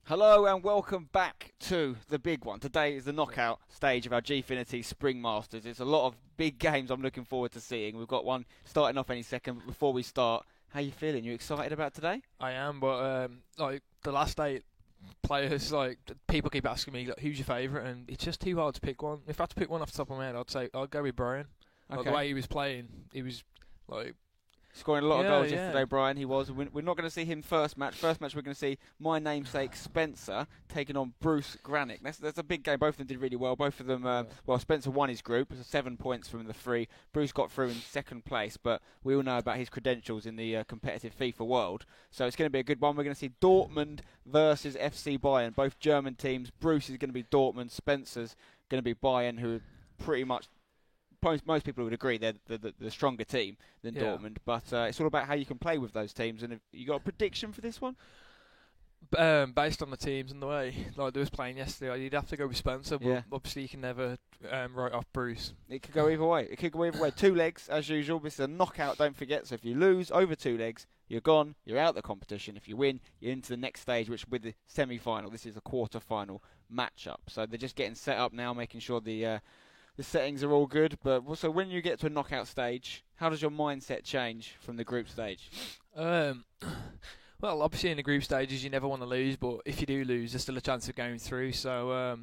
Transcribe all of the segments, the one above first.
Hello and welcome back to the big one. Today is the knockout stage of our Gfinity Spring Masters. It's a lot of big games I'm looking forward to seeing. We've got one starting off any second. But before we start, how you feeling? You excited about today? I am, but like the last 8 players, like people keep asking me, like, who's your favourite, and it's just too hard to pick one. If I had to pick one off the top of my head, I'd go with Brian. Like, the way he was playing, he was like Scoring a lot of goals yesterday, Brian. He was. We're not going to see him first match. First match, we're going to see my namesake Spencer taking on Bruce Granick. That's a big game. Both of them did really well. Both of them, well, Spencer won his group. It was 7 points from the 3. Bruce got through in second place, but we all know about his credentials in the competitive FIFA world. So it's going to be a good one. We're going to see Dortmund versus FC Bayern, both German teams. Bruce is going to be Dortmund. Spencer's going to be Bayern, who are pretty much, most people would agree they're the stronger team than Dortmund, but it's all about how you can play with those teams. And have you got a prediction for this one? Based on the teams and the way like they was playing yesterday, you'd have to go with Spencer, but obviously you can never write off Bruce. It could go either way. 2 legs, as usual. This is a knockout, don't forget. So if you lose over 2 legs, you're gone. You're out of the competition. If you win, you're into the next stage, which will be the semi-final. This is a quarter-final matchup. So they're just getting set up now, making sure the settings are all good. But also, when you get to a knockout stage, how does your mindset change from the group stage? Well, obviously in the group stages you never want to lose, but if you do lose, there's still a chance of going through. So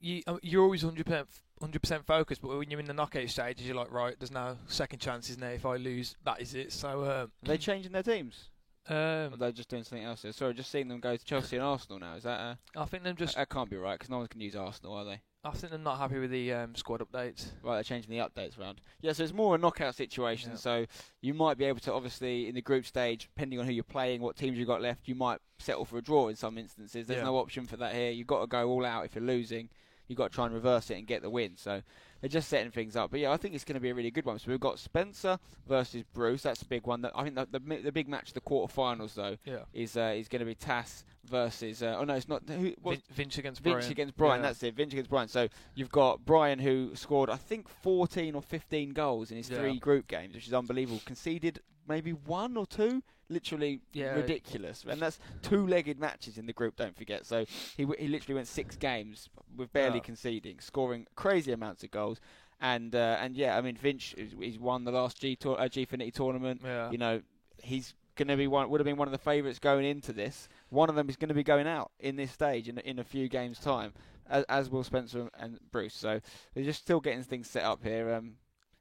you're always 100% focused, but when you're in the knockout stages, you're like, right, there's no second chances now. If I lose, that is it. So are they changing their teams? Or they're just doing something else? Sorry, just seeing them go to Chelsea and Arsenal now. Is that? I think them just. That can't be right because no one can use Arsenal, are they? I think they're not happy with the squad updates. Right, they're changing the updates around. Yeah, so it's more a knockout situation, so you might be able to, obviously, in the group stage, depending on who you're playing, what teams you've got left, you might settle for a draw in some instances. There's no option for that here. You've got to go all out if you're losing. You've got to try and reverse it and get the win. So they're just setting things up. But yeah, I think it's going to be a really good one. So we've got Spencer versus Bruce. That's a big one. I think the big match of the quarterfinals, though, is going to be Tass versus... it's not... Vince against Brian. Vince against Brian, that's it. Vince against Brian. So you've got Brian, who scored, I think, 14 or 15 goals in his 3 group games, which is unbelievable. Conceded maybe 1 or 2, literally ridiculous. And that's 2-legged matches in the group, don't forget. So he literally went 6 games with barely conceding, scoring crazy amounts of goals. And yeah, I mean, Vince, he's won the last Gfinity tournament. Yeah. You know, he's going to be would have been one of the favourites going into this. One of them is going to be going out in this stage in a few games' time, as will Spencer and Bruce. So they're just still getting things set up here.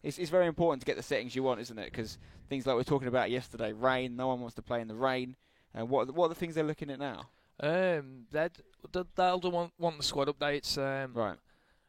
It's very important to get the settings you want, isn't it? Because things like we were talking about yesterday, rain. No one wants to play in the rain. What are the things they're looking at now? They'll want the squad updates. Right.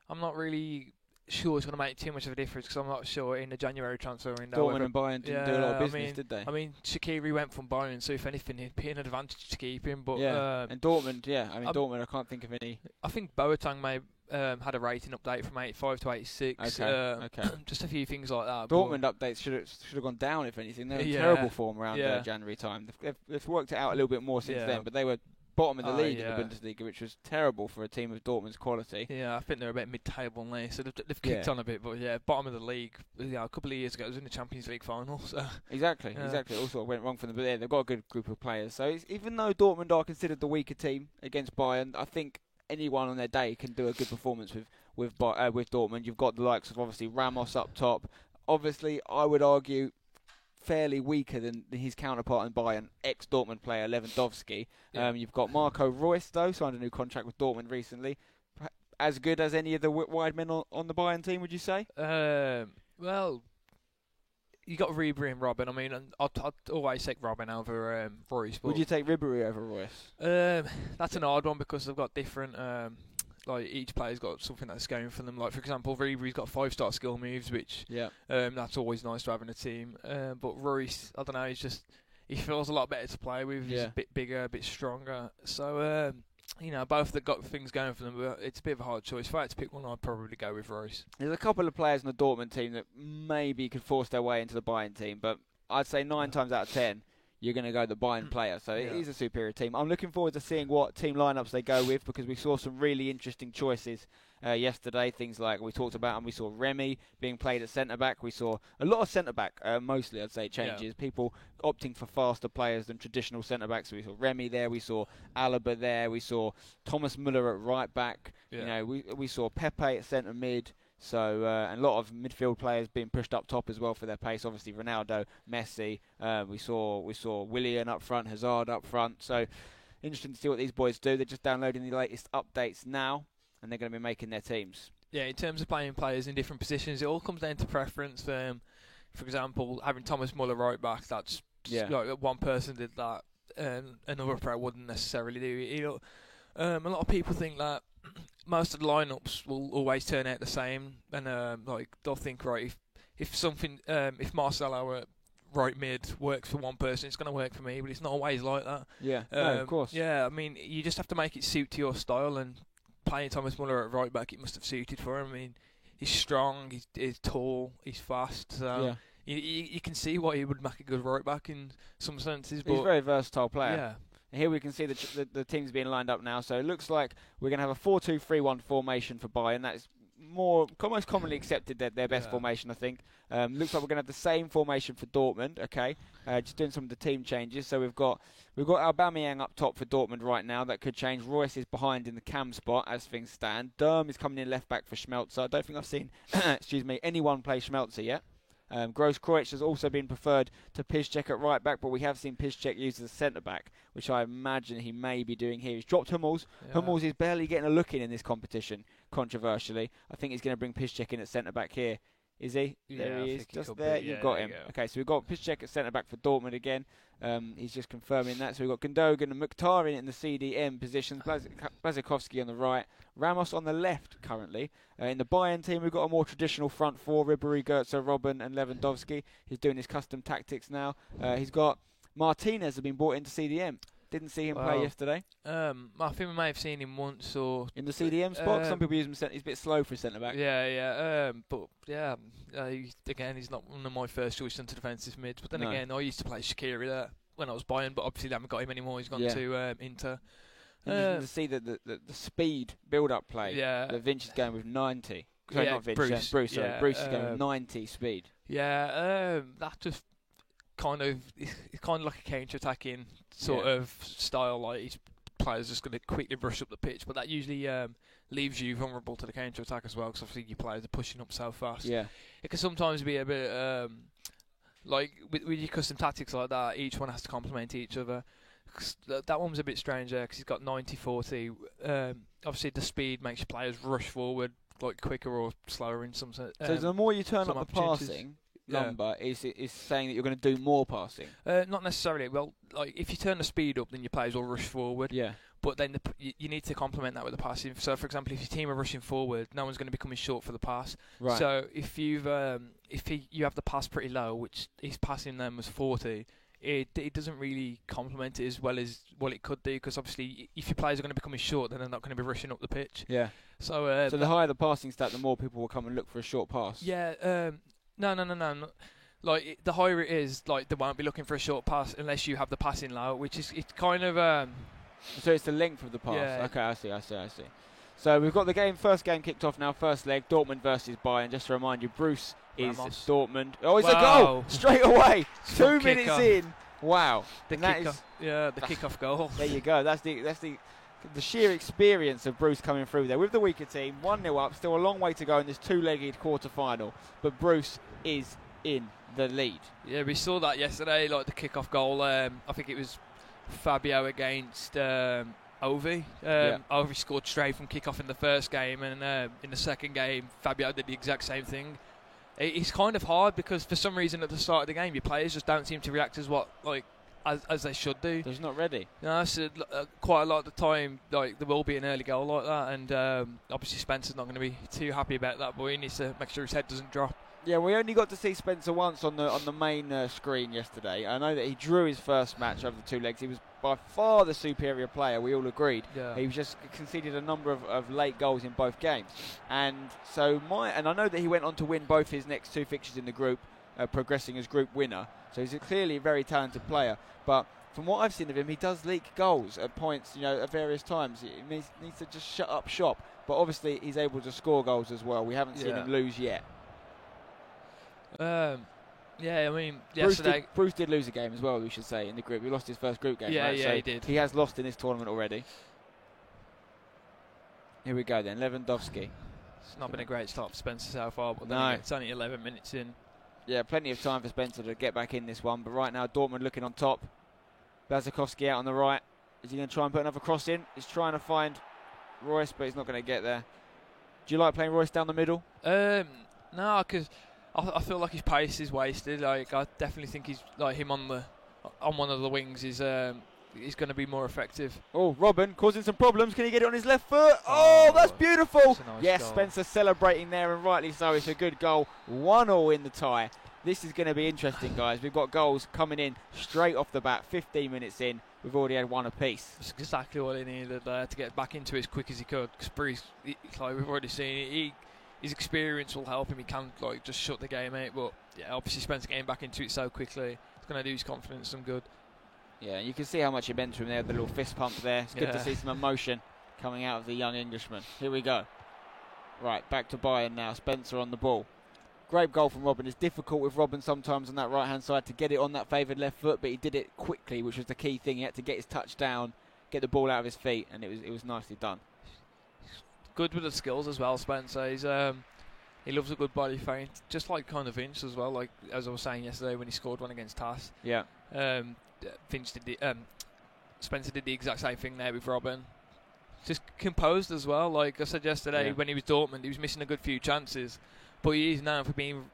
I'm not really sure it's going to make too much of a difference because I'm not sure in the January transfer window. Dortmund and Bayern didn't do a lot of business, did they? I mean, Shaqiri went from Bayern, so if anything, it'd be an advantage to keep him. But and Dortmund, Dortmund, I can't think of any. I think Boateng may had a rating update from 85 to 86. Okay. Just a few things like that. Dortmund updates should have gone down, if anything. They were in terrible form around January time. They've worked it out a little bit more since then, but they were bottom of the league in the Bundesliga, which was terrible for a team of Dortmund's quality. Yeah, I think they're a bit mid-table now, so they've kicked on a bit, but bottom of the league. A couple of years ago, it was in the Champions League final. So. Exactly. Also, it went wrong for them, but they've got a good group of players. So even though Dortmund are considered the weaker team against Bayern, I think anyone on their day can do a good performance with Dortmund. You've got the likes of obviously Ramos up top. Obviously, I would argue fairly weaker than his counterpart in Bayern, ex-Dortmund player Lewandowski. You've got Marco Reus, though, signed a new contract with Dortmund recently. As good as any of the wide men on the Bayern team, would you say? Well, you got Ribery and Robin. I mean, I'd always take Robin over Reus. Would you take Ribery over Reus? That's an hard one because they've got different... like each player's got something that's going for them. Like for example, Ribery's got 5-star skill moves, which that's always nice to have in a team. But Reus, I don't know, he feels a lot better to play with. He's a bit bigger, a bit stronger. So both have got things going for them. But it's a bit of a hard choice. If I had to pick one, I'd probably go with Reus. There's a couple of players in the Dortmund team that maybe could force their way into the Bayern team, but I'd say 9 times out of 10. you're going to go the Bayern player. So it is a superior team. I'm looking forward to seeing what team lineups they go with, because we saw some really interesting choices yesterday. Things like we talked about, and we saw Remy being played at centre-back. We saw a lot of centre-back, mostly I'd say, changes. Yeah. People opting for faster players than traditional centre-backs. So we saw Remy there. We saw Alaba there. We saw Thomas Müller at right-back. Yeah. You know, we saw Pepe at centre-mid. So, and a lot of midfield players being pushed up top as well for their pace. Obviously, Ronaldo, Messi. We saw Willian up front, Hazard up front. So, interesting to see what these boys do. They're just downloading the latest updates now, and they're going to be making their teams. Yeah, in terms of playing players in different positions, it all comes down to preference. For example, having Thomas Müller right back, that's like one person did that, and another player wouldn't necessarily do it. A lot of people think that most of the lineups will always turn out the same, and they'll think, right, if Marcelo at right mid works for one person, it's going to work for me, but it's not always like that. Yeah, no, of course. Yeah, I mean, you just have to make it suit to your style, and playing Thomas Müller at right back, it must have suited for him. I mean, he's strong, he's tall, he's fast, so you can see why he would make a good right back in some senses. But he's a very versatile player. Yeah. Here we can see the teams being lined up now. So it looks like we're going to have a 4-2-3-1 formation for Bayern. That's most commonly accepted, their best formation, I think. Looks like we're going to have the same formation for Dortmund. Okay, just doing some of the team changes. So we've got Aubameyang up top for Dortmund right now. That could change. Royce is behind in the cam spot as things stand. Durm is coming in left back for Schmelzer. I don't think I've seen anyone play Schmelzer yet. Gross-Kreutz has also been preferred to Piszczek at right back, but we have seen Piszczek used as a centre back, which I imagine he may be doing here. He's dropped Hummels. Yeah. Hummels is barely getting a look in this competition, controversially. I think he's going to bring Piszczek in at centre back here. Is he? Yeah, there he is. Just there. You've got him. Okay, so we've got Piszczek at centre back for Dortmund again. He's just confirming that. So we've got Gundogan and Mkhitaryan in the CDM positions. Błaszczykowski on the right. Ramos on the left currently. In the Bayern team, we've got a more traditional front four: Ribéry, Götze, Robben, and Lewandowski. He's doing his custom tactics now. He's got Martinez has been brought into CDM. Didn't see him play yesterday. I think we may have seen him once or in the CDM spot. Some people use him. He's a bit slow for a centre back. Again, he's not one of my first choice centre defensive mids. But then again, I used to play Shaqiri there when I was Bayern, but obviously they haven't got him anymore. He's gone to Inter. Interesting to see the speed build-up play. Yeah, that Vince is going with 90. Sorry, not Vince. Bruce. Sorry, Bruce is going with 90 speed. Yeah, that just it's kind of like a counter-attacking sort of style. Like each player's just going to quickly brush up the pitch, but that usually leaves you vulnerable to the counter-attack as well, because obviously your players are pushing up so fast. Yeah, it can sometimes be a bit like with your custom tactics like that. Each one has to complement each other. That one was a bit strange there because he's got 90-40. Obviously, the speed makes your players rush forward like quicker or slower in some sense. So the more you turn up the passing number, is saying that you're going to do more passing? Not necessarily. Well, like if you turn the speed up, then your players will rush forward. Yeah. But then you need to complement that with the passing. So, for example, if your team are rushing forward, no one's going to be coming short for the pass. Right. So if you have the pass pretty low, which his passing them was 40. It doesn't really complement it as well as it could do, because obviously if your players are going to be coming short, then they're not going to be rushing up the pitch. Yeah. So the higher the passing stat, the more people will come and look for a short pass. Yeah. No. Like the higher it is, like they won't be looking for a short pass unless you have the passing low, which is it's kind of. So it's the length of the pass. Yeah. Okay, I see. So we've got the first game kicked off now. First leg, Dortmund versus Bayern. Just to remind you, Bruce is Dortmund. Oh, it's a goal straight away. 2 minutes in. Wow. The kickoff goal. There you go. That's the sheer experience of Bruce coming through there with the weaker team. 1-0 up. Still a long way to go in this two-legged quarter-final. But Bruce is in the lead. Yeah, we saw that yesterday. Like the kickoff goal. I think it was Fabio against Ovi. Ovi scored straight from kickoff in the first game, and in the second game, Fabio did the exact same thing. It's kind of hard because for some reason at the start of the game, your players just don't seem to react as they should do. They're just not ready. No, so quite a lot of the time, like there will be an early goal like that, and obviously Spencer's not going to be too happy about that, but he needs to make sure his head doesn't drop. Yeah, we only got to see Spencer once on the main screen yesterday. I know that he drew his first match over the two legs. He was by far the superior player, we all agreed. Yeah. He just conceded a number of late goals in both games. And so I know that he went on to win both his next two fixtures in the group. progressing as group winner. So he's clearly a very talented player. But from what I've seen of him, he does leak goals at points, at various times. He needs to just shut up shop. But obviously he's able to score goals as well. We haven't seen him lose yet. Yeah, I mean, yesterday Bruce did lose a game as well, we should say, in the group. He lost his first group game, right? Yeah, he did. He has lost in this tournament already. Here we go then, Lewandowski. It's not been a great start for Spencer so far, but then it's only 11 minutes in. Yeah, plenty of time for Spencer to get back in this one, but right now Dortmund looking on top. Błaszczykowski out on the right. Is he going to try and put another cross in? He's trying to find Royce, but he's not going to get there. Do you like playing Royce down the middle? No, because I feel like his pace is wasted. Like, I definitely think he's like him on one of the wings is going to be more effective. Oh, Robben causing some problems. Can he get it on his left foot? Oh, that's beautiful. That's a nice yes, goal. Spencer celebrating there, and rightly so. It's a good goal. 1-1 in the tie. This is going to be interesting, guys. We've got goals coming in straight off the bat. 15 minutes in, we've already had one apiece. It's exactly what he needed to get back into it as quick as he could. Because like we've already seen, his experience will help him. He can just shut the game out. But yeah, obviously Spencer getting back into it so quickly, it's going to do his confidence some good. Yeah, you can see how much it meant to him there, the little fist pump there. It's good to see some emotion coming out of the young Englishman. Here we go. Right, back to Bayern now. Spencer on the ball. Great goal from Robben. It's difficult with Robben sometimes on that right-hand side to get it on that favoured left foot, but he did it quickly, which was the key thing. He had to get his touch down, get the ball out of his feet, and it was nicely done. Good with the skills as well, Spencer. He loves a good body feint, just like kind of Vince as well. Like as I was saying yesterday when he scored one against TAS. Yeah. Spencer did the exact same thing there with Robben. Just composed as well. Like I said yesterday, when he was Dortmund, he was missing a good few chances, but he is known for being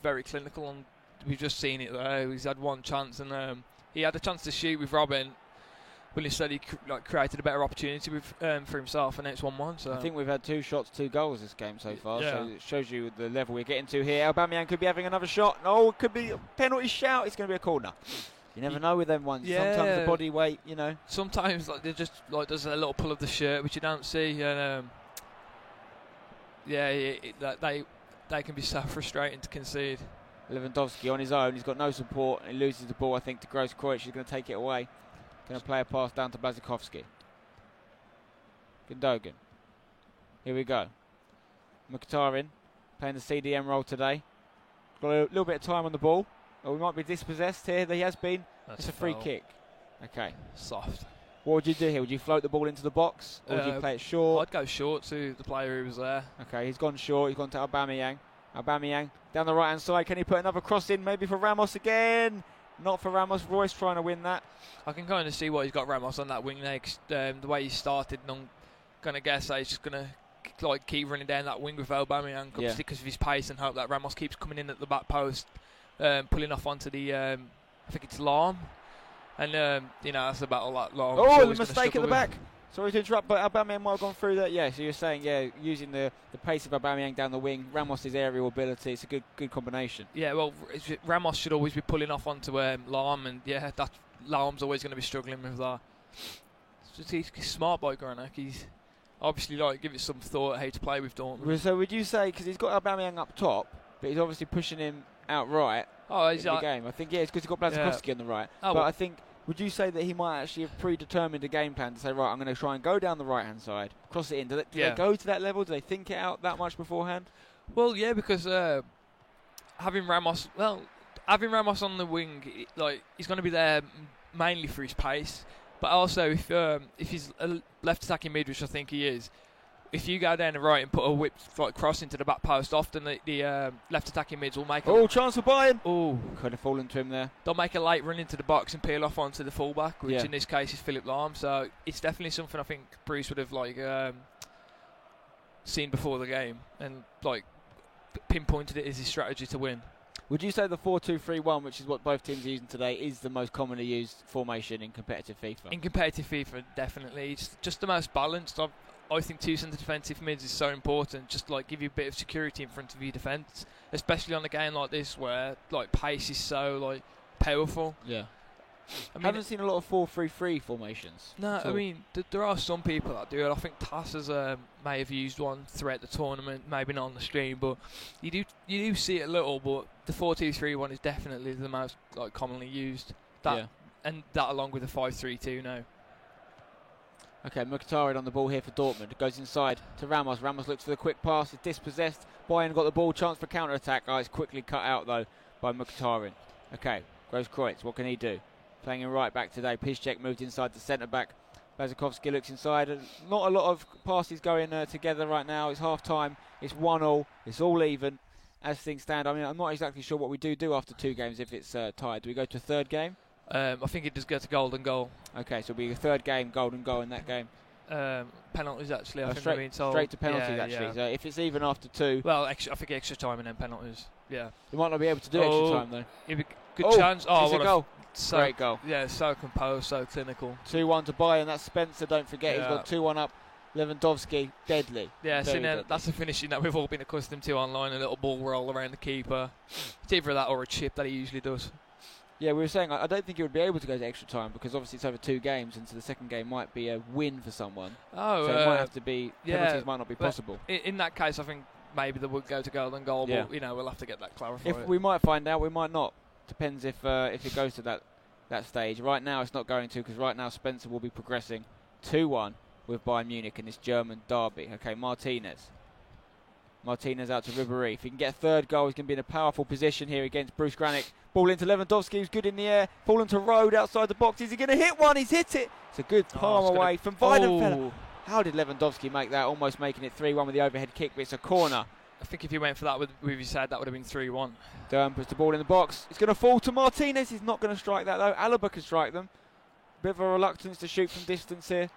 very clinical. And we've just seen it there. He's had one chance, and he had a chance to shoot with Robben. Well, instead he created a better opportunity for himself, and it's 1-1. So I think we've had 2 shots, 2 goals this game so far. So it shows you the level we're getting to here. Aubameyang could be having another shot. No, it could be a penalty shout. It's going to be a corner. You never know with them ones. Yeah. Sometimes the body weight, Sometimes they're just there's a little pull of the shirt which you don't see, and they can be so frustrating to concede. Lewandowski on his own. He's got no support. He loses the ball, I think, to Gross-Kreutz. He's going to take it away. Going to play a pass down to Błaszczykowski. Gundogan. Here we go. Mkhitaryan playing the CDM role today. Got a little bit of time on the ball. Oh, we might be dispossessed here. He has been. It's a free kick. Okay. Soft. What would you do here? Would you float the ball into the box, or would you play it short? I'd go short to the player who was there. Okay, he's gone short. He's gone to Aubameyang. Aubameyang down the right-hand side. Can he put another cross in? Maybe for Ramos again. Not for Ramos. Royce trying to win that. I can kind of see why he's got Ramos on that wing there. The way he started, and I'm going to guess that he's just going to keep running down that wing with Aubameyang because of his pace, and hope that Ramos keeps coming in at the back post, pulling off onto the, I think it's Lahm. And, that's the battle that Lahm. Oh, the mistake at the back. Sorry to interrupt, but Aubameyang might have gone through that. Yeah, so you're saying, using the pace of Aubameyang down the wing, Ramos' aerial ability, it's a good combination. Yeah, well, Ramos should always be pulling off onto Lahm, and that Lahm's always going to be struggling with that. He's smart by Granek. He's obviously give it some thought how to play with Dortmund. So would you say, because he's got Aubameyang up top, but he's obviously pushing him out right in the game? I think, it's because he's got Błaszczykowski on the right. But I think, would you say that he might actually have predetermined a game plan to say, right, I'm going to try and go down the right-hand side, cross it in? Do they go to that level? Do they think it out that much beforehand? Well, yeah, because having Ramos on the wing, he's going to be there mainly for his pace, but also if he's a left attacking mid, which I think he is, if you go down the right and put a whip cross into the back post, often the left attacking mids will make chance for Bayern. Oh, could have fallen to him there. They'll make a late run into the box and peel off onto the fullback, which in this case is Philipp Lahm. So it's definitely something I think Bruce would have seen before the game and pinpointed it as his strategy to win. Would you say the 4-2-3-1, which is what both teams are using today, is the most commonly used formation in competitive FIFA? In competitive FIFA, definitely. It's just the most balanced. I think 2 centre defensive mids is so important. Just give you a bit of security in front of your defence, especially on a game like this where pace is so powerful. Yeah. I haven't seen a lot of 4-3-3 formations. No, I mean, there are some people that do it. I think Tass may have used one throughout the tournament, maybe not on the stream, but you do see it a little. But the 4-2-3-1 is definitely the most commonly used. And that along with the 5-3-2 now. Okay, Mkhitaryan on the ball here for Dortmund. It goes inside to Ramos. Ramos looks for the quick pass. It's dispossessed. Bayern got the ball. Chance for counter-attack. Oh, it's quickly cut out, though, by Mkhitaryan. Okay, Gross-Kreutz. What can he do? Playing him right back today. Piszczek moved inside the centre-back. Bazakovsky looks inside. Not a lot of passes going together right now. It's half-time. It's 1-1. It's all even as things stand. I mean, I'm not exactly sure what we do after 2 games if it's tied. Do we go to a third game? I think it just gets a golden goal. Okay, so it'll be a third game, golden goal in that game. Penalties, actually. I think straight to penalties, actually. Yeah. So if it's even after 2... Well, I think extra time and then penalties. Yeah. You might not be able to do extra time, though. It'd be good chance. Oh, what a goal. Great goal. Yeah, so composed, so clinical. 2-1 to Bayern. That's Spencer, don't forget. He's got 2-1 up. Lewandowski, deadly. Yeah, so that's the finishing that we've all been accustomed to online, a little ball roll around the keeper. It's either that or a chip that he usually does. Yeah, we were saying I don't think he would be able to go to extra time because obviously it's over 2 games, and so the second game might be a win for someone. Oh, so it might have to be penalties might not be possible. In that case, I think maybe they would go to golden goal, but we'll have to get that clarified. We might find out, we might not. Depends if it goes to that stage. Right now, it's not going to because right now Spencer will be progressing 2-1 with Bayern Munich in this German derby. Okay, Martinez out to Ribéry. If he can get a third goal, he's going to be in a powerful position here against Bruce Granick. Ball into Lewandowski, who's good in the air. Fallen to Rode outside the box. Is he going to hit one? He's hit it. It's a good palm away from Weidenfeller. How did Lewandowski make that? Almost making it 3-1 with the overhead kick, but it's a corner. I think if you went for that with his head, that would have been 3-1. Durham puts the ball in the box. It's going to fall to Martinez. He's not going to strike that, though. Alaba can strike them. Bit of a reluctance to shoot from distance here.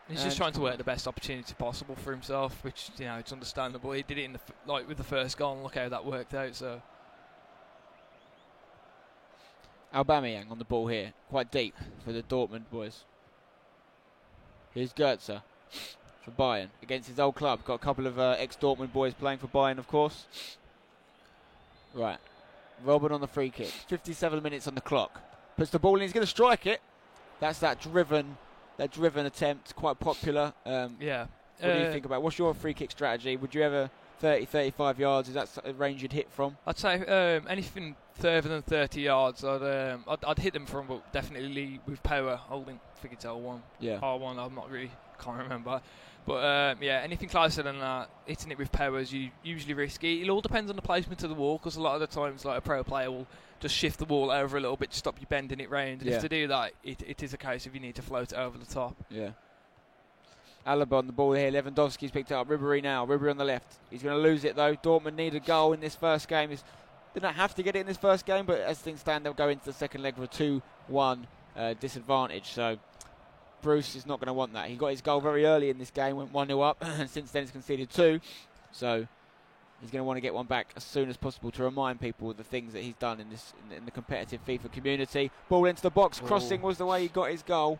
He's just trying to work the best opportunity possible for himself, which it's understandable. He did it in with the first goal, and look how that worked out. So Aubameyang on the ball here, quite deep for the Dortmund boys. Here's Goetze for Bayern against his old club. Got a couple of ex-Dortmund boys playing for Bayern, of course. Right, Robben on the free kick. 57 minutes on the clock. Puts the ball in. He's going to strike it. That's that driven attempt, quite popular. What do you think about? What's your free kick strategy? Would you ever 30, 35 yards? Is that a range you'd hit from? I'd say anything further than 30 yards, I'd hit them from, but definitely with power. Holding, I think it's L1. Yeah. R1, I'm not really, can't remember. But anything closer than that, hitting it with power is usually risky. It all depends on the placement of the wall, because a lot of the times, a pro player will just shift the wall over a little bit to stop you bending it round. And if to do that, it is a case of you need to float it over the top. Yeah. Alaba on the ball here. Lewandowski's picked it up. Ribéry now. Ribéry on the left. He's going to lose it, though. Dortmund need a goal in this first game. They don't have to get it in this first game, but as things stand, they'll go into the second leg with a 2-1 disadvantage. So Bruce is not going to want that. He got his goal very early in this game, went 1-0 up, and since then he's conceded 2. So he's going to want to get one back as soon as possible to remind people of the things that he's done in the competitive FIFA community. Ball into the box. Crossing was the way he got his goal.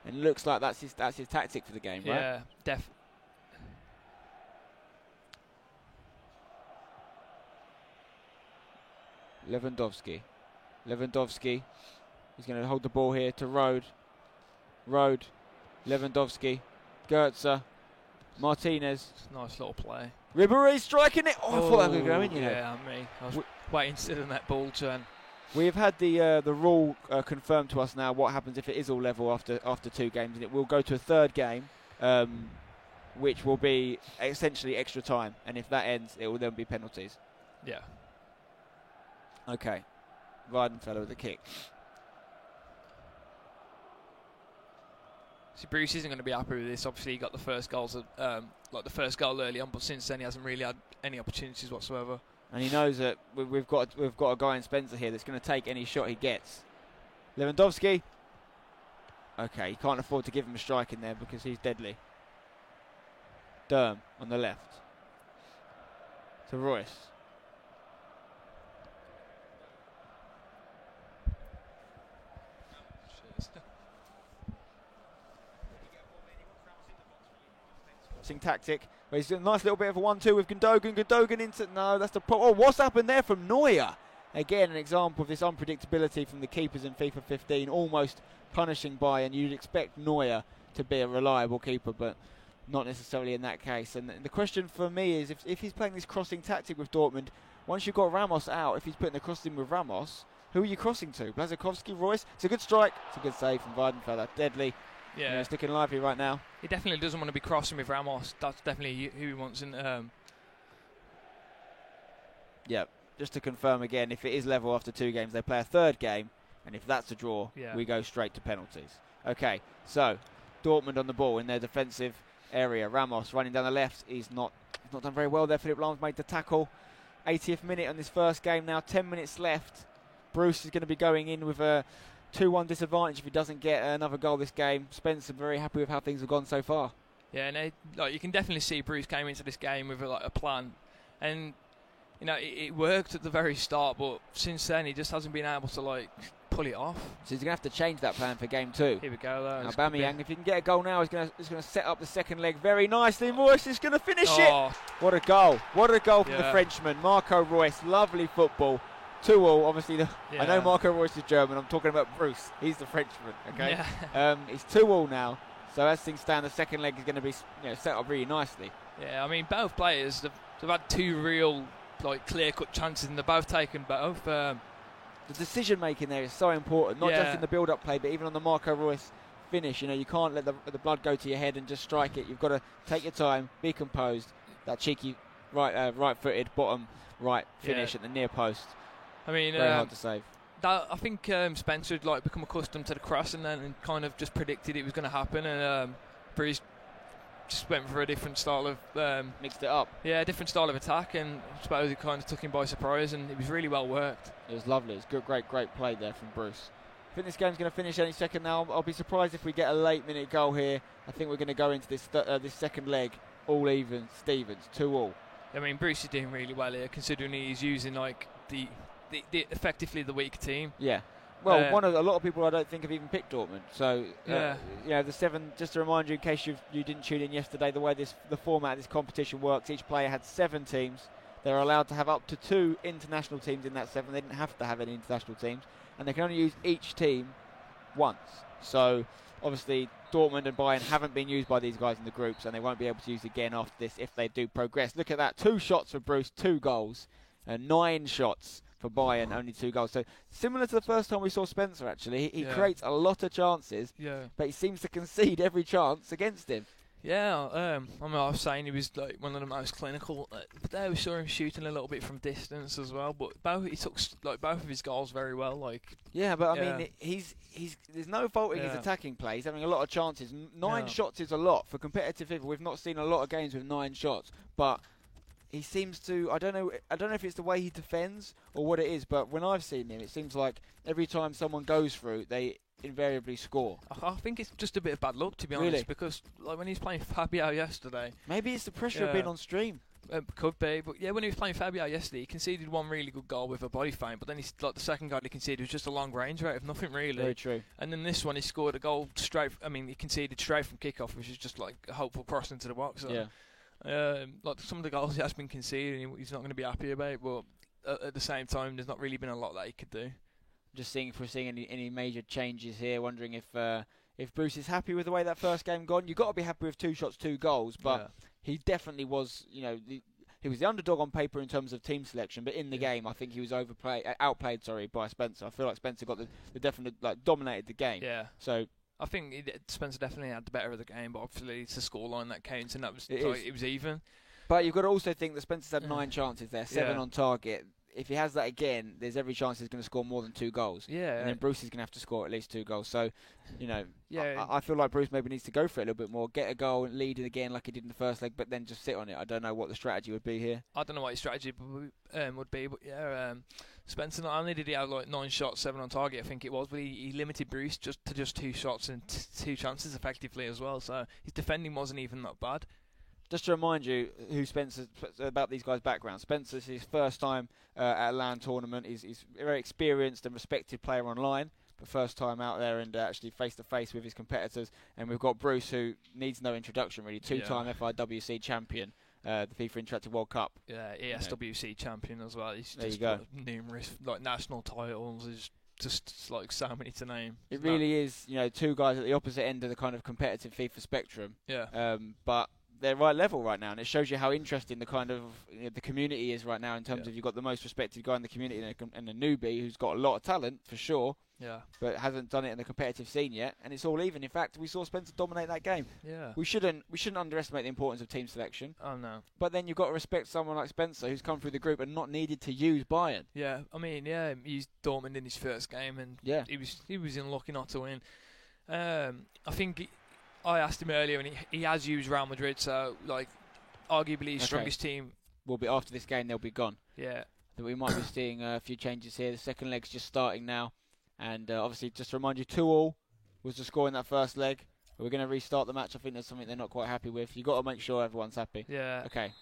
And it looks like that's his tactic for the game, right? Yeah, definitely. Lewandowski. He's going to hold the ball here to Rode. Lewandowski. Goetze. Martinez. Nice little play. Ribéry striking it. I thought that was going, Yeah, I was waiting to see that ball turn. We have had the rule confirmed to us now. What happens if it is all level after 2 games, and it will go to a third game, which will be essentially extra time. And if that ends, it will then be penalties. Yeah. Okay. Weidenfeller with the kick. See, Bruce isn't going to be happy with this. Obviously, he got the first goals, the first goal early on, but since then he hasn't really had any opportunities whatsoever. And he knows that we've got a guy in Spencer here that's going to take any shot he gets. Lewandowski. Okay, he can't afford to give him a strike in there because he's deadly. Durm on the left. To Royce. Tactic. But he's a nice little bit of a 1-2 with Gundogan. Gundogan into... No, that's the problem. Oh, what's happened there from Neuer? Again, an example of this unpredictability from the keepers in FIFA 15, almost punishing Bayern. You'd expect Neuer to be a reliable keeper, but not necessarily in that case. And the question for me is, if he's playing this crossing tactic with Dortmund, once you've got Ramos out, if he's putting the cross in with Ramos, who are you crossing to? Błaszczykowski, Royce? It's a good strike. It's a good save from Weidenfeller. Deadly. Yeah. He's looking lively right now. He definitely doesn't want to be crossing with Ramos. That's definitely who he wants in. Yeah. Just to confirm again, if it is level after 2 games, they play a third game, and if that's a draw, we go straight to penalties. Okay, so Dortmund on the ball in their defensive area. Ramos running down the left. He's not done very well there. Philipp Lahm's made the tackle. 80th minute on this first game now. 10 minutes left. Bruce is going to be going in with a 2-1 disadvantage if he doesn't get another goal this game. Spencer very happy with how things have gone so far. Yeah, and you can definitely see Bruce came into this game with a plan, and it worked at the very start, but since then he just hasn't been able to pull it off. So he's going to have to change that plan for game 2. Here we go. Aubameyang, if he can get a goal now, he's going to set up the second leg very nicely. Royce is going to finish it. What a goal. What a goal from the Frenchman. Marco Royce, lovely football. 2-2, obviously. I know Marco Royce is German. I'm talking about Bruce. He's the Frenchman, okay? Yeah. It's 2-2 now. So as things stand, the second leg is going to be set up really nicely. Yeah, I mean, both players, they've had 2 real clear-cut chances, and they're both taken both. The decision-making there is so important, not just in the build-up play, but even on the Marco Royce finish. You can't let the blood go to your head and just strike it. You've got to take your time, be composed. That cheeky right-footed bottom right finish at the near post. I mean, very hard to save. I think Spencer had become accustomed to the cross and kind of just predicted it was going to happen, and Bruce just went for a different style of mixed it up. Yeah, a different style of attack, and I suppose it kind of took him by surprise, and it was really well worked. It was lovely. It's good, great play there from Bruce. I think this game's going to finish any second now. I'll be surprised if we get a late minute goal here. I think we're going to go into this second leg all even. Stevens 2-2. I mean, Bruce is doing really well here, considering he's using the effectively the weak team. Yeah. Well, a lot of people I don't think have even picked Dortmund. So, the 7. Just to remind you, in case you didn't tune in yesterday, the way the format of this competition works, each player had 7 teams. They're allowed to have up to 2 international teams in that 7. They didn't have to have any international teams, and they can only use each team once. So, obviously, Dortmund and Bayern haven't been used by these guys in the groups, and they won't be able to use again after this if they do progress. Look at that: 2 shots for Bruce, 2 goals, and 9 shots for Bayern, only 2 goals. So similar to the first time we saw Spencer, actually. He creates a lot of chances, but he seems to concede every chance against him. Yeah, I was saying he was one of the most clinical, but there we saw him shooting a little bit from distance as well. But he took both of his goals very well. Yeah, but I mean, he's there's no faulting his attacking play. He's having a lot of chances. 9 shots is a lot for competitive people. We've not seen a lot of games with 9 shots, but he seems to. I don't know if it's the way he defends or what it is, but when I've seen him, it seems like every time someone goes through, they invariably score. I think it's just a bit of bad luck, to be honest, because when he was playing Fabio yesterday, maybe it's the pressure of being on stream. Could be, but when he was playing Fabio yesterday, he conceded 1 really good goal with a body feint, but then the second goal he conceded was just a long range rate of nothing really. Very true. And then this one, he scored a goal straight. He conceded straight from kickoff, which is just a hopeful cross into the box. So. Yeah. Some of the goals he has been conceding, he's not going to be happy about, but at the same time, there's not really been a lot that he could do. Just seeing if we're seeing any major changes here. Wondering if Bruce is happy with the way that first game gone. You've got to be happy with 2 shots, 2 goals, but he definitely was. He was the underdog on paper in terms of team selection, but in the game, I think he was outplayed by Spencer. I feel like Spencer got the definite dominated the game. Yeah. So I think Spencer definitely had the better of the game, but obviously it's the scoreline that counts, and that was it was even. But you've got to also think that Spencer's had 9 chances there, 7 on target. If he has that again, there's every chance he's going to score more than 2 goals. Yeah. And then Bruce is going to have to score at least 2 goals. So, I feel like Bruce maybe needs to go for it a little bit more, get a goal and lead it again like he did in the first leg, but then just sit on it. I don't know what the strategy would be here. I don't know what his strategy would be, but Spencer, not only did he have 9 shots, 7 on target, I think it was, but he limited Bruce to just 2 shots and 2 chances effectively as well. So his defending wasn't even that bad. Just to remind you about these guys' background. Spencer's his first time at a LAN tournament. He's a very experienced and respected player online, but first time out there and actually face-to-face with his competitors. And we've got Bruce, who needs no introduction really, 2-time FIWC champion. the FIFA Interactive World Cup. Yeah, ESWC champion as well. He's there just got numerous national titles. There's just like so many to name. It really is, two guys at the opposite end of the kind of competitive FIFA spectrum. Yeah. But they're right level right now, and it shows you how interesting the kind of the community is right now in terms of you've got the most respected guy in the community and a newbie who's got a lot of talent for sure. Yeah. But hasn't done it in the competitive scene yet, and it's all even. In fact, we saw Spencer dominate that game. Yeah. We shouldn't underestimate the importance of team selection. Oh no. But then you've got to respect someone like Spencer who's come through the group and not needed to use Bayern. Yeah. I mean, he used Dortmund in his first game, and he was unlucky not to win. I think I asked him earlier, and he has used Real Madrid, so like arguably his strongest team. Will be after this game. They'll be gone. Yeah. That we might be seeing a few changes here. The second leg's just starting now. And obviously, just to remind you, 2-2 was the score in that first leg. We're going to restart the match. I think there's something they're not quite happy with. You've got to make sure everyone's happy. Yeah. Okay.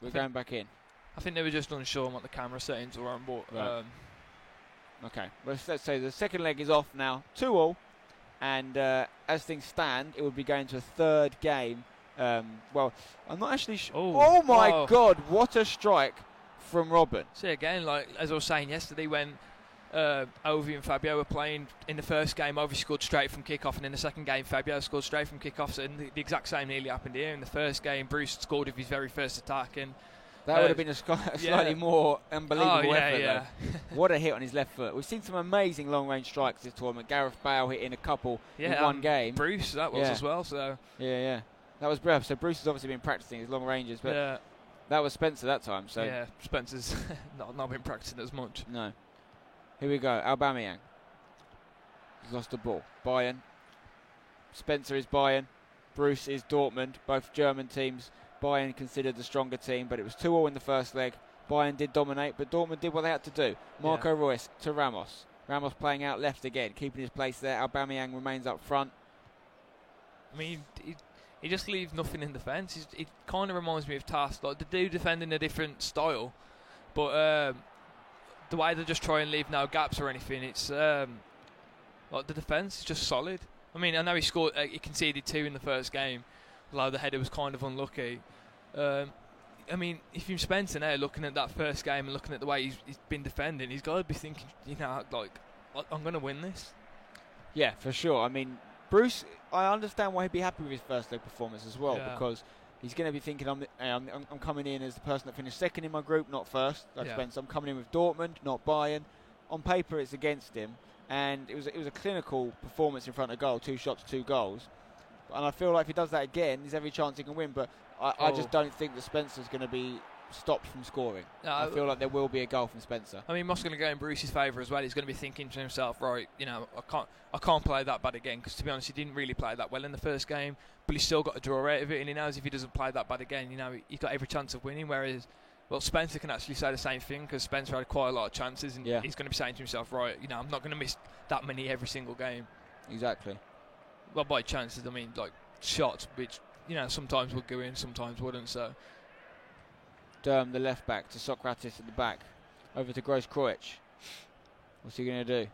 We're going back in. I think they were just unsure on what the camera settings were on. But, right. Okay. Well, let's say the second leg is off now. 2-2. And as things stand, it would be going to a third game. Well, I'm not actually sure. Oh, my God. What a strike from Robben. See, again, like as I was saying yesterday when Ovi and Fabio were playing in the first game, Ovi scored straight from kickoff, and in the second game Fabio scored straight from kickoff, and the exact same nearly happened here. In the first game Bruce scored with his very first attack, and that would have been a slightly more unbelievable effort though. What a hit on his left foot. We've seen some amazing long range strikes this tournament. Gareth Bale hitting a couple in one game. Bruce that was as well, so yeah that was Bruce. So Bruce has obviously been practicing his long ranges, but that was Spencer that time. So yeah, Spencer's not been practicing as much. No. Here we go, Aubameyang. He's lost the ball. Bayern. Spencer is Bayern. Bruce is Dortmund. Both German teams. Bayern considered the stronger team, but it was 2-2 in the first leg. Bayern did dominate, but Dortmund did what they had to do. Marco Reus to Ramos. Ramos playing out left again, keeping his place there. Aubameyang remains up front. I mean, he just leaves nothing in defence. It kind of reminds me of Tas. Like, they do defend in a different style, but the way they just try and leave no gaps or anything, it's like the defence is just solid. I mean, I know he conceded 2 in the first game, although the header was kind of unlucky. I mean, if you're Spencer now, looking at that first game and looking at the way he's been defending, he's got to be thinking, like, I'm going to win this. Yeah, for sure. I mean, Bruce, I understand why he'd be happy with his first leg performance as well, because he's going to be thinking, I'm coming in as the person that finished second in my group, not first, like Spencer. I'm coming in with Dortmund, not Bayern. On paper, it's against him, and it was a clinical performance in front of goal, 2 shots, 2 goals. And I feel like if he does that again, there's every chance he can win. But I just don't think that Spencer's going to be stopped from scoring. I feel like there will be a goal from Spencer. I mean, Moss going to go in Bruce's favour as well. He's going to be thinking to himself, right, I can't play that bad again, because to be honest, he didn't really play that well in the first game, but he's still got a draw out of it, and he knows if he doesn't play that bad again, he's got every chance of winning. Whereas, well, Spencer can actually say the same thing, because Spencer had quite a lot of chances, and he's going to be saying to himself, right, I'm not going to miss that many every single game. Exactly. Well, by chances, I mean like shots, which sometimes would go in, sometimes wouldn't. So Durm, the left back, to Socrates at the back, over to Gross-Kreusch. What's he going to do?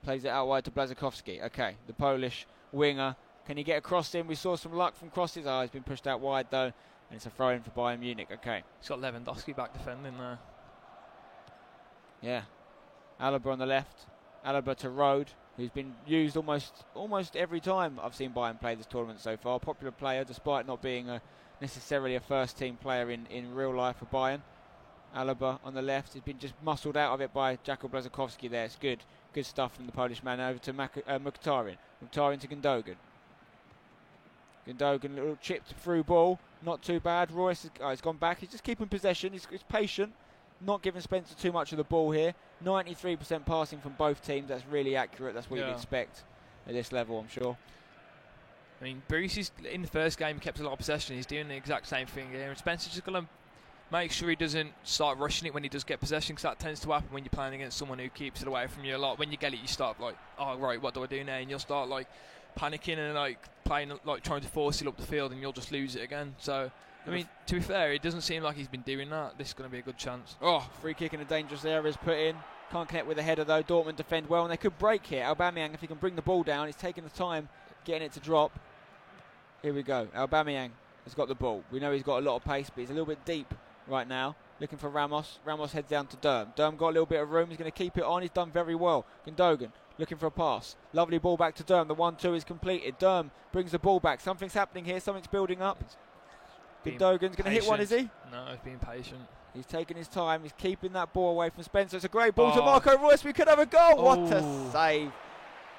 Plays it out wide to Błaszczykowski. Okay, the Polish winger. Can he get across him? We saw some luck from crosses. He's been pushed out wide though, and it's a throw-in for Bayern Munich. Okay. He's got Lewandowski back defending there. Yeah. Alaba on the left. Alaba to Rode, who's been used almost every time I've seen Bayern play this tournament so far. Popular player, despite not being necessarily a first-team player in real life for Bayern. Alaba on the left. He's been just muscled out of it by Jakub Błaszczykowski there. It's good stuff from the Polish man. Over to Mkhitaryan. Mkhitaryan to Gundogan. Gundogan, a little chipped through ball. Not too bad. Royce has gone back. He's just keeping possession. He's patient. Not giving Spencer too much of the ball here. 93% passing from both teams. That's really accurate. That's what you'd expect at this level, I'm sure. I mean, Bruce is, in the first game, he kept a lot of possession. He's doing the exact same thing here. And Spencer's just going to make sure he doesn't start rushing it when he does get possession, because that tends to happen when you're playing against someone who keeps it away from you a lot. When you get it, you start like, oh, right, what do I do now? And you'll start like panicking and like playing, like trying to force it up the field, and you'll just lose it again. So, I mean, to be fair, it doesn't seem like he's been doing that. This is going to be a good chance. Oh, free kick in a dangerous area is put in. Can't connect with the header though. Dortmund defend well, and they could break here. Aubameyang, if he can bring the ball down, he's taking the time getting it to drop. Here we go. Aubameyang has got the ball. We know he's got a lot of pace, but he's a little bit deep right now. Looking for Ramos. Ramos heads down to Durm. Durm got a little bit of room. He's going to keep it on. He's done very well. Gundogan looking for a pass. Lovely ball back to Durm. The 1-2 is completed. Durm brings the ball back. Something's happening here. Something's building up. Gundogan's going to hit one, is he? No, he's being patient. He's taking his time. He's keeping that ball away from Spencer. It's a great ball to Marco Reus. We could have a goal. What a save.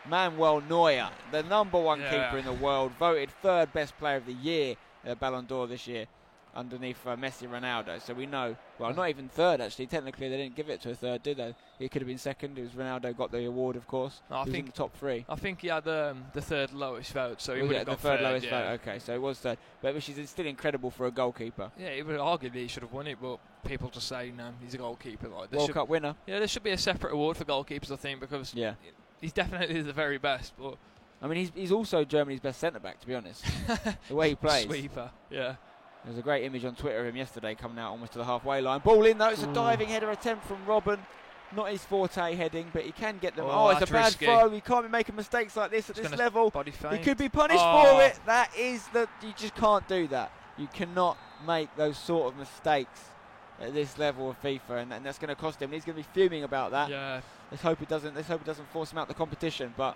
Manuel Neuer, the #1 keeper in the world, voted 3rd best player of the year at Ballon d'Or this year, underneath Messi, Ronaldo. So we know, well, not even 3rd actually. Technically, they didn't give it to a 3rd, did they? It could have been 2nd. It was Ronaldo got the award, of course. No, I think in the top 3. I think he had the 3rd lowest vote, so he would have got the 3rd lowest vote. Okay, so it was 3rd, but which is still incredible for a goalkeeper. Yeah, he would arguably he should have won it, but people just say no, he's a goalkeeper. Like World Cup winner. Yeah, there should be a separate award for goalkeepers, I think, because he's definitely the very best. But I mean, he's also Germany's best centre back, to be honest. The way he plays. Sweeper, yeah. There was a great image on Twitter of him yesterday coming out almost to the halfway line. Ball in though, it's a diving header attempt from Robben. Not his forte heading, but he can get them. It's a bad throw. He can't be making mistakes like this at this level. He could be punished for it. You just can't do that. You cannot make those sort of mistakes at this level of FIFA, and that's going to cost him. He's going to be fuming about that. Yeah. Let's hope it doesn't force him out the competition, but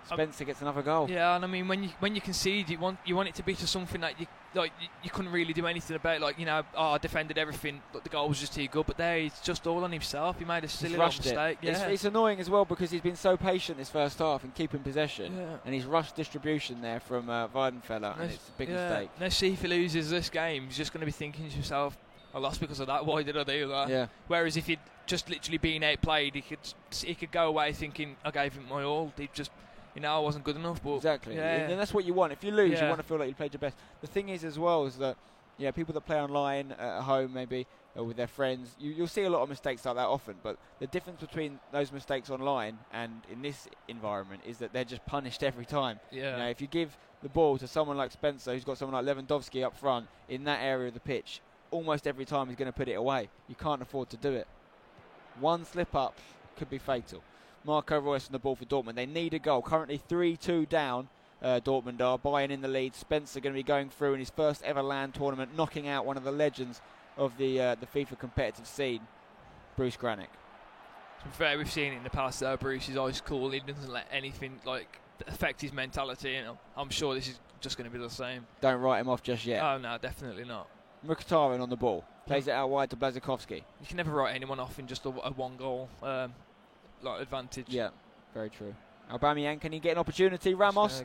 Spencer gets another goal. Yeah, and I mean, when you concede, you want it to be to something that you couldn't really do anything about. Like, I defended everything, but the goal was just too good. But there, he's just all on himself. He made a silly little mistake. Yeah. It's annoying as well because he's been so patient this first half in keeping possession, and he's rushed distribution there from Weidenfeller, and it's a big mistake. Let's see if he loses this game. He's just going to be thinking to himself, I lost because of that. Why did I do that? Yeah. Whereas if he'd just literally been outplayed, he could go away thinking, I gave him my all. He just, I wasn't good enough. But exactly. And that's what you want. If you lose, you want to feel like you played your best. The thing is as well is that people that play online at home maybe or with their friends, you'll see a lot of mistakes like that often. But the difference between those mistakes online and in this environment is that they're just punished every time. Yeah. If you give the ball to someone like Spencer, who's got someone like Lewandowski up front in that area of the pitch, almost every time he's going to put it away. You can't afford to do it. One slip up could be fatal. Marco Reus on the ball for Dortmund. They need a goal. Currently 3-2 down. Dortmund are Bayern in the lead. Spencer going to be going through in his first ever LAN tournament, knocking out one of the legends of the FIFA competitive scene, Bruce Granick. To be fair, we've seen it in the past. Bruce is always cool. He doesn't let anything affect his mentality, and I'm sure this is just going to be the same. Don't write him off just yet. Oh no, definitely not. Mkhitaryan on the ball. Plays it out wide to Błaszczykowski. You can never write anyone off in just a one goal advantage. Yeah, very true. Aubameyang, can he get an opportunity? Ramos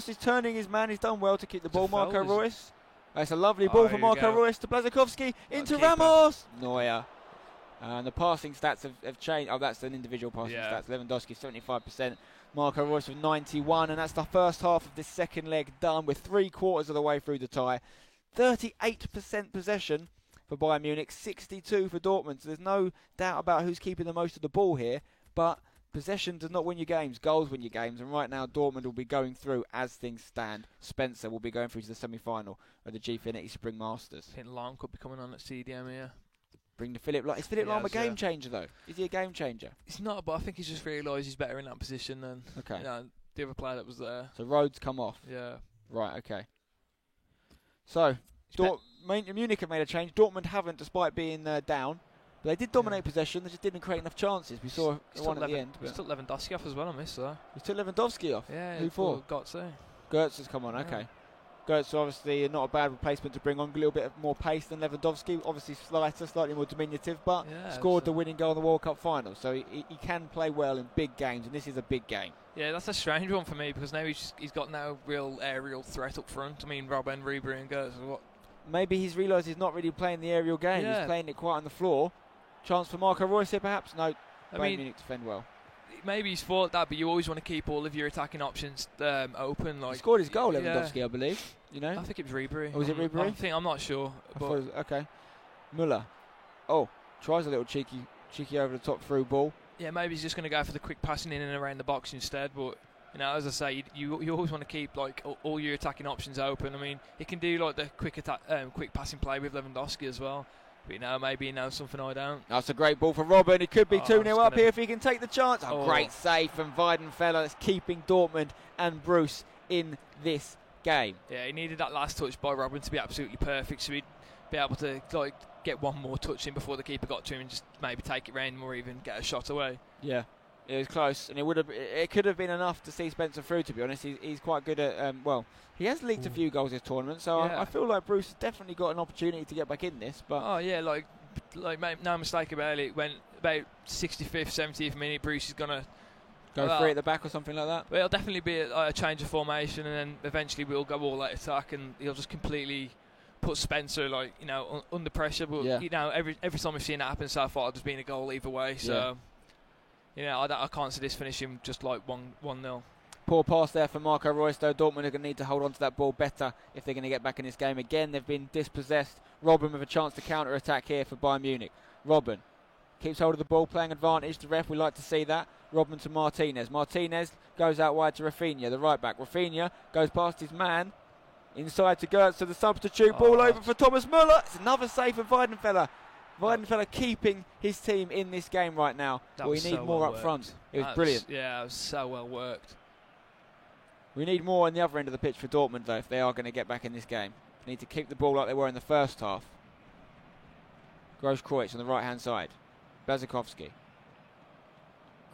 is turning his man. He's done well to keep the ball. Marco Reus. That's a lovely ball from Marco Reus to Błaszczykowski. Into Ramos. Neuer. And the passing stats have changed. Oh, that's an individual passing stats. Lewandowski 75%. Marco Reus with 91. And that's the first half of this second leg done. We're 3/4 of the way through the tie. 38% possession for Bayern Munich, 62 for Dortmund. So there's no doubt about who's keeping the most of the ball here. But possession does not win your games. Goals win your games. And right now, Dortmund will be going through as things stand. Spencer will be going through to the semi-final of the Gfinity Spring Masters. I think Lahm could be coming on at CDM here. Bring the Philip Lahm. Is Philip Lahm a game changer, though? Is he a game changer? He's not, but I think he's just realised he's better in that position than the other player that was there. So Rhodes come off? Yeah. Right, okay. So, Munich have made a change. Dortmund haven't, despite being down. But they did dominate possession. They just didn't create enough chances. We saw one at the end. He took Lewandowski off as well, I missed that. He took Lewandowski off? Yeah. Who for? Götze. Götze has come on, okay. Götze obviously not a bad replacement to bring on. A little bit of more pace than Lewandowski. Obviously slighter, slightly more diminutive, but scored the winning goal in the World Cup final. So he can play well in big games, and this is a big game. Yeah, that's a strange one for me because now he's got no real aerial threat up front. I mean, Robben, Ribery and Götze. Maybe he's realised he's not really playing the aerial game. He's playing it quite on the floor. Chance for Marco Reus here, perhaps? No. Bayern Munich defend well. Maybe he's thought that, but you always want to keep all of your attacking options open. He scored his goal, Lewandowski, I believe. I think it was Ribery. Oh, was it Ribery? I'm not sure. Okay. Müller. Oh, tries a little cheeky over the top through ball. Yeah, maybe he's just going to go for the quick passing in and around the box instead. But as I say, you always want to keep all your attacking options open. I mean, he can do the quick passing play with Lewandowski as well. But maybe he knows something I don't. That's a great ball for Robben. It could be 2-0 up here if he can take the chance. Great save from Weidenfeller. That's keeping Dortmund and Bruce in this game. Yeah, he needed that last touch by Robin to be absolutely perfect, so he'd be able to get one more touch in before the keeper got to him and just maybe take it round or even get a shot away. Yeah, it was close, and it could have been enough to see Spencer through. To be honest, he's quite good at. He has leaked a few goals this tournament, so I feel like Bruce has definitely got an opportunity to get back in this. But make no mistake about it. When about 65th, 70th minute, Bruce is gonna go free at the back or something like that. But it'll definitely be a change of formation, and then eventually we'll go all out attack, and he'll just completely put Spencer under pressure. But every time we've seen that happen so far, there's been a goal either way. So I can't see this finishing just like 1-0. Poor pass there for Marco Reus, though. Dortmund are going to need to hold on to that ball better if they're going to get back in this game. Again, they've been dispossessed. Robben with a chance to counter-attack here for Bayern Munich. Robben keeps hold of the ball, playing advantage. The ref, we like to see that. Robben to Martinez. Martinez goes out wide to Rafinha, the right back. Rafinha goes past his man. Inside to Gertz, to the substitute. Ball over for Thomas Müller. It's another save for Weidenfeller. Weidenfeller keeping his team in this game right now. We need more up front. It was brilliant. Yeah, it was so well worked. We need more on the other end of the pitch for Dortmund, though, if they are going to get back in this game. They need to keep the ball like they were in the first half. Gross-Kreutz on the right-hand side. Błaszczykowski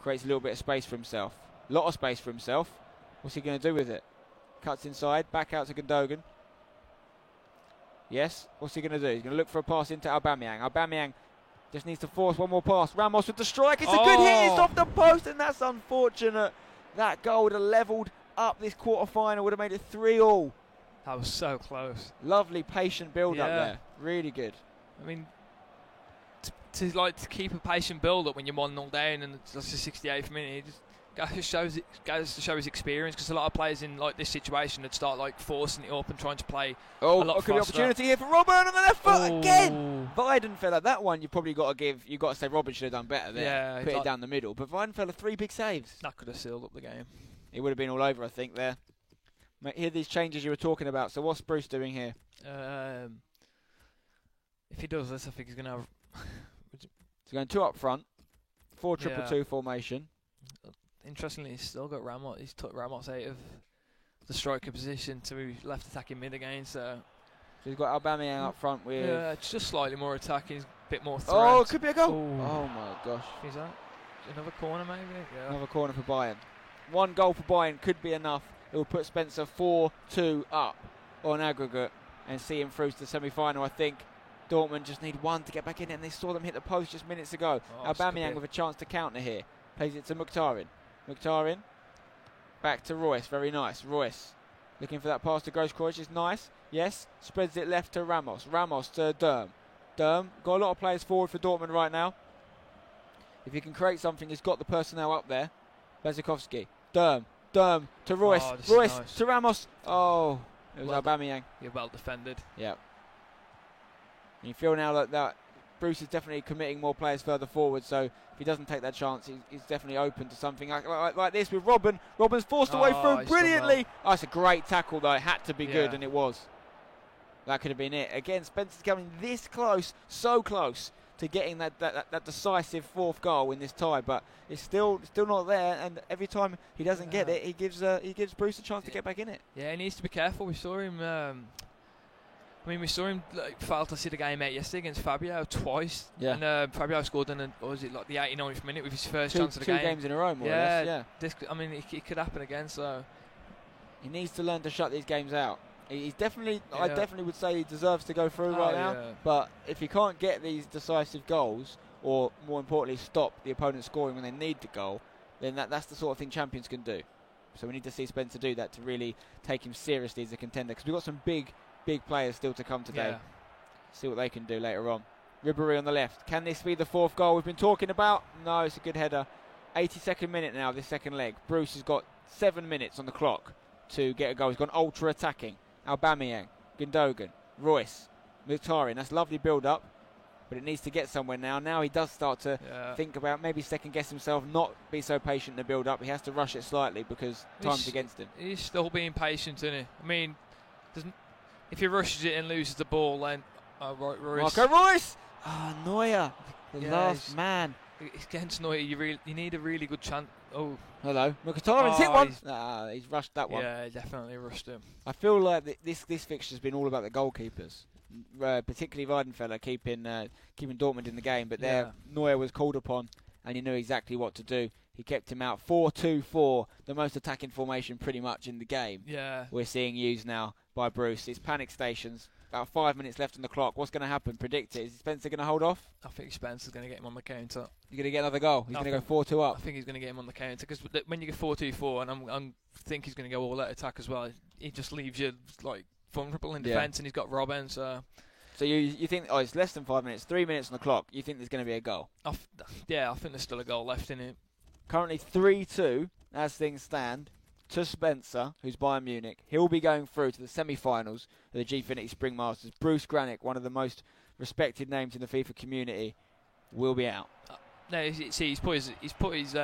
creates a little bit of space for himself. A lot of space for himself. What's he going to do with it? Cuts inside, back out to Gundogan. Yes, what's he going to do? He's going to look for a pass into Aubameyang. Aubameyang just needs to force one more pass. Ramos with the strike. It's a good hit. It's off the post, and that's unfortunate. That goal would have levelled up this quarter-final, would have made it 3-all. That was so close. Lovely, patient build-up there. Really good. I mean, to keep a patient build-up when you're 1-0 down and it's the 68th minute, it just goes to show his experience, because a lot of players in this situation would start forcing it up and trying to play a lot faster. Could be opportunity here for Robben on the left foot again. Weidenfeller, that one you've probably got to say Robben should have done better there. Yeah, put it down the middle. But Weidenfeller, 3 big saves. That could have sealed up the game. It would have been all over, I think, there. Here are these changes you were talking about. So what's Bruce doing here? If he does this, I think he's going to have... He's going 2 up front. 4-2-2 formation. Interestingly, he's still got Ramos. He's took Ramos out of the striker position to move left attacking mid again. So he's got Aubameyang up front with... Yeah, it's just slightly more attacking, a bit more threat. Oh, it could be a goal. Oh my gosh. Is that another corner maybe? Yeah. Another corner for Bayern. 1 goal for Bayern could be enough. It will put Spencer 4-2 up on aggregate and see him through to the semi-final. I think Dortmund just need 1 to get back in it, and they saw them hit the post just minutes ago. Aubameyang with a chance to counter here. Plays it to Mkhitaryan. Mkhitaryan back to Reus. Very nice. Reus looking for that pass to Gross-Kreutz. Is nice. Yes. Spreads it left to Ramos. Ramos to Durm. Durm got a lot of players forward for Dortmund right now. If he can create something, he's got the personnel up there. Błaszczykowski. Durm to Reus. Reus nice. To Ramos. Oh, it was Aubameyang. You're well defended. Yeah. You feel now that Bruce is definitely committing more players further forward, so if he doesn't take that chance, he's definitely open to something like this with Robben. Robben's forced away through brilliantly. Oh, it's a great tackle, though. It had to be good, and it was. That could have been it. Again, Spencer's coming this close, so close to getting that decisive 4th goal in this tie, but it's still not there. And every time he doesn't get it, he gives Bruce a chance to get back in it. Yeah, he needs to be careful. We saw him. We saw him fail to see the game out yesterday against Fabio twice. Yeah. And Fabio scored in the 89th minute with his first chance of the game. 2 games in a row, more or less. Yeah. It could happen again. So he needs to learn to shut these games out. He's definitely, I definitely would say he deserves to go through right now. Yeah. But if he can't get these decisive goals, or more importantly, stop the opponent scoring when they need the goal, then that's the sort of thing champions can do. So we need to see Spencer do that to really take him seriously as a contender, because we've got some big players still to come today. See what they can do later on. Ribéry on the left. Can this be the 4th goal we've been talking about? No, it's a good header. 82nd minute now of this second leg. Bruce has got 7 minutes on the clock to get a goal. He's gone ultra attacking. Aubameyang, Gundogan, Reus, Mkhitaryan. That's lovely build-up, but it needs to get somewhere now. Now he does start to think about maybe second-guess himself, not be so patient in the build-up. He has to rush it slightly because time's against him. He's still being patient, isn't he? I mean, if he rushes it and loses the ball, then Marco Reus! Neuer, the last man. against Neuer, you need a really good chance. Oh, hello, Mkhitaryan's hit one. He's rushed that one. Yeah, definitely rushed him. I feel like this fixture's been all about the goalkeepers, particularly Weidenfeller keeping Dortmund in the game. But there, Neuer was called upon, and he knew exactly what to do. He kept him out. 4-2-4, the most attacking formation pretty much in the game. Yeah, we're seeing used now by Bruce. It's panic stations. About 5 minutes left on the clock. What's going to happen? Predict it. Is Spencer going to hold off? I think Spencer's going to get him on the counter. You're going to get another goal? He's going to go 4-2 up? I think he's going to get him on the counter, because when you get 4-2-4, and I think he's going to go all out attack as well, he just leaves you like vulnerable in defence, and he's got Robben, so you think, it's less than 5 minutes, 3 minutes on the clock, you think there's going to be a goal? I think there's still a goal left in it. Currently 3-2, as things stand, to Spencer, who's Bayern Munich. He'll be going through to the semi-finals of the Gfinity Spring Masters. Bruce Granick, one of the most respected names in the FIFA community, will be out. No, he's put his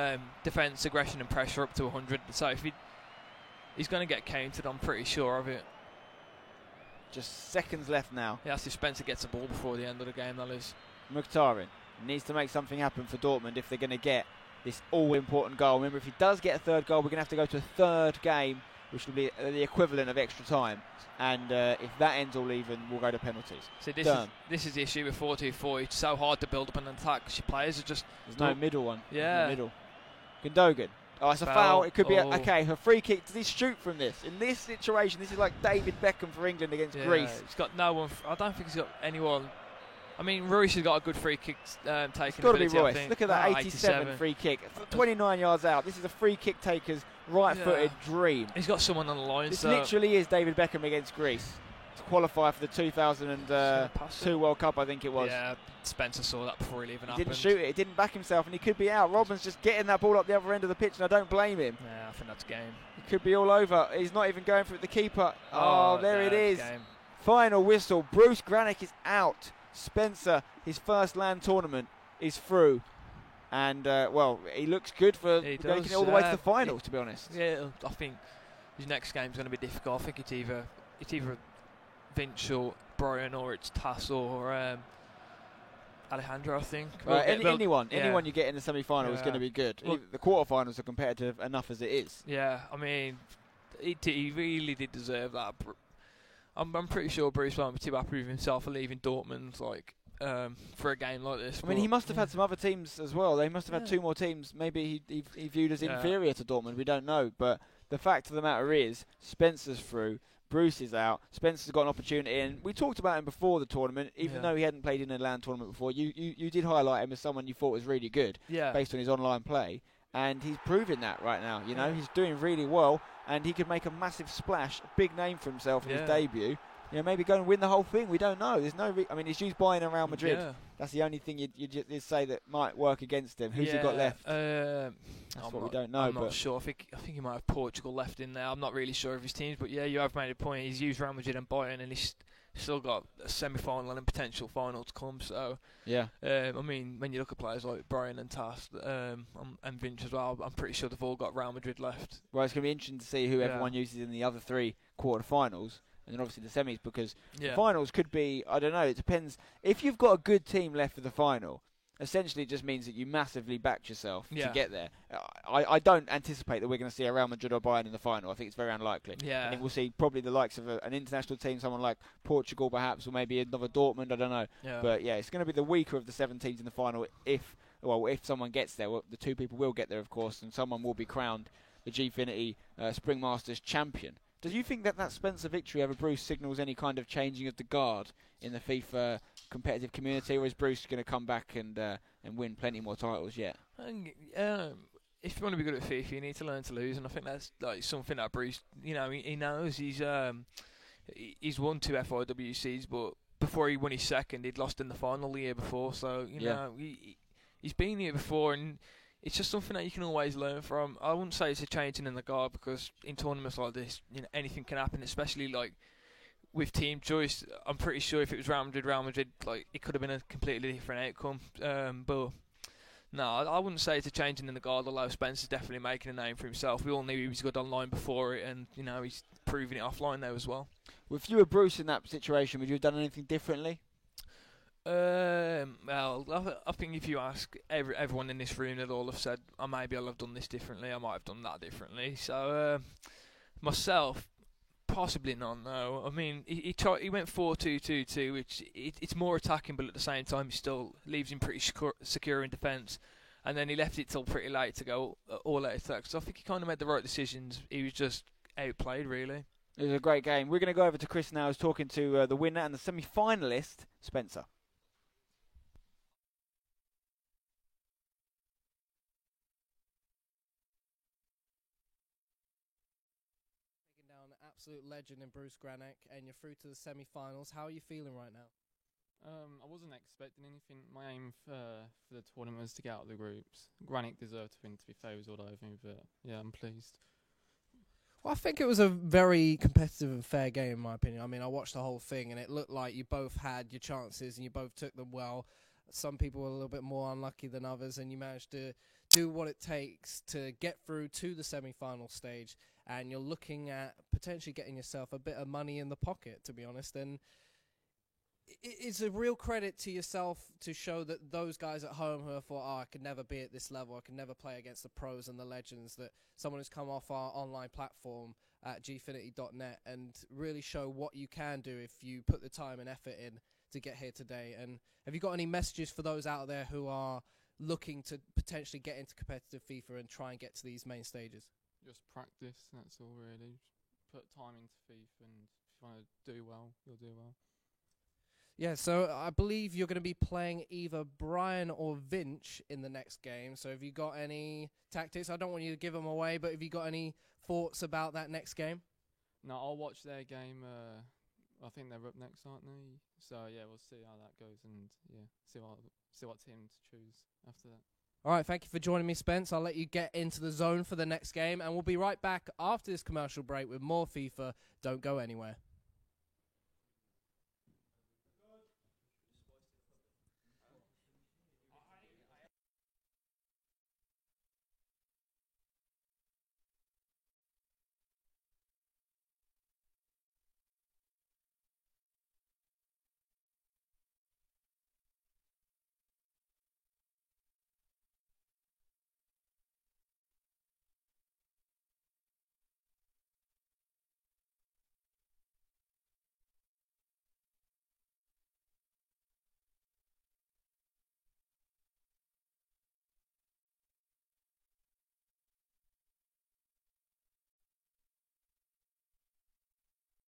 defence, aggression and pressure up to 100, so if he's going to get counted, I'm pretty sure of it. Just seconds left now. Yeah, if Spencer gets the ball before the end of the game, that is. Mkhitaryan needs to make something happen for Dortmund if they're going to get this all-important goal. Remember, if he does get a third goal, we're going to have to go to a third game, which will be the equivalent of extra time. And if that ends all even, we'll go to penalties. So this is the issue with 4-2-4. It's so hard to build up an attack because your players are just... There's no middle one. Yeah. No middle. Gundogan. Oh, it's a foul. It could be okay. A free kick. Does he shoot from this? In this situation, this is like David Beckham for England against Greece. He's got no one. I don't think he's got anyone. I mean, Royce has got a good free kick taking. It's got to be Royce. Look at that 87 free kick. 29 yards out. This is a free kick taker's right-footed dream. He's got someone on the line. This literally is David Beckham against Greece to qualify for the 2002 World Cup, I think it was. Yeah, Spencer saw that before he even happened. He didn't shoot it. He didn't back himself, and he could be out. Robben's just getting that ball up the other end of the pitch, and I don't blame him. Yeah, I think that's game. He could be all over. He's not even going for it. The keeper. Oh, there it is. Game. Final whistle. Bruce Granick is out. Spencer, his first LAN tournament, is through. And, he looks good for making it all the way to the final, to be honest. Yeah, I think his next game's going to be difficult. I think it's either Vince or Brian, or it's Tass or Alejandro, I think. Anyone you get in the semi-final is going to be good. Well, the quarterfinals are competitive enough as it is. Yeah, I mean, he really did deserve that. I'm pretty sure Bruce won't be too happy with himself for leaving Dortmund for a game like this. I mean, he must have had some other teams as well. They must have had two more teams. Maybe he viewed as inferior to Dortmund. We don't know. But the fact of the matter is, Spencer's through. Bruce is out. Spencer's got an opportunity, and we talked about him before the tournament. Even though he hadn't played in a LAN tournament before, you did highlight him as someone you thought was really good, based on his online play. And he's proving that right now. You know, he's doing really well, and he could make a massive splash, a big name for himself in his debut. You know, maybe go and win the whole thing. We don't know. There's no. I mean, he's used Bayern and Real Madrid. Yeah. That's the only thing you'd say that might work against him. Who's he got left? That's what we don't know. I'm not sure. I think he might have Portugal left in there. I'm not really sure of his teams, but yeah, you have made a point. He's used Real Madrid and Bayern, and he's still got a semi-final and potential final to come. So I mean, when you look at players like Brian and Tass and Vince as well, I'm pretty sure they've all got Real Madrid left. Well, it's going to be interesting to see who everyone uses in the other three quarterfinals. And then obviously the semis, because the finals could be, I don't know, it depends. If you've got a good team left for the final, essentially it just means that you massively backed yourself to get there. I don't anticipate that we're going to see a Real Madrid or Bayern in the final. I think it's very unlikely. I think we'll see probably the likes of an international team, someone like Portugal perhaps, or maybe another Dortmund, I don't know. But it's going to be the weaker of the 7 teams in the final if someone gets there. Well, the 2 people will get there, of course, and someone will be crowned the Gfinity Spring Masters champion. Do you think that Spencer victory over Bruce signals any kind of changing of the guard in the FIFA competitive community, or is Bruce going to come back and win plenty more titles yet? If you want to be good at FIFA, you need to learn to lose, and I think that's like something that Bruce, he knows. He's won 2 FIWCs, but before he won his second, he'd lost in the final the year before. So know he's been here before, and it's just something that you can always learn from. I wouldn't say it's a changing in the guard, because in tournaments like this, anything can happen, especially like with team choice. I'm pretty sure if it was Real Madrid, like it could have been a completely different outcome. But no, I wouldn't say it's a changing in the guard, although Spencer's definitely making a name for himself. We all knew he was good online before it, and he's proving it offline now as well. If you were Bruce in that situation, would you have done anything differently? Well, I think if you ask everyone in this room, they'll all have said, "Oh, maybe I'll have done this differently. I might have done that differently." So myself, possibly none. No, I mean he went 4-2-2-2, which it's more attacking, but at the same time, he still leaves him pretty secure in defence. And then he left it till pretty late to go all out attack. So I think he kind of made the right decisions. He was just outplayed, really. It was a great game. We're going to go over to Chris now, who's talking to the winner and the semi-finalist, Spencer. Taking down an absolute legend in Bruce Granick, and you're through to the semi-finals. How are you feeling right now? I wasn't expecting anything. My aim for the tournament was to get out of the groups. Granick deserved to win, to be fair, was all over me, but yeah, I'm pleased. Well, I think it was a very competitive and fair game, in my opinion. I mean, I watched the whole thing, and it looked like you both had your chances, and you both took them well. Some people were a little bit more unlucky than others, and you managed to do what it takes to get through to the semi-final stage, and you're looking at potentially getting yourself a bit of money in the pocket, to be honest, and it's a real credit to yourself to show that those guys at home who have thought, I could never be at this level, I could never play against the pros and the legends, that someone who's come off our online platform at gfinity.net and really show what you can do if you put the time and effort in to get here today. And have you got any messages for those out there who are looking to potentially get into competitive FIFA and try and get to these main stages? Just practice, that's all really. Just put time into FIFA, and if you want to do well, you'll do well. Yeah, so I believe you're going to be playing either Brian or Vinch in the next game. So have you got any tactics? I don't want you to give them away, but have you got any thoughts about that next game? No, I'll watch their game. I think they're up next, aren't they? So yeah, we'll see how that goes, and yeah, see what team to choose after that. All right, thank you for joining me, Spence. I'll let you get into the zone for the next game, and we'll be right back after this commercial break with more FIFA. Don't go anywhere.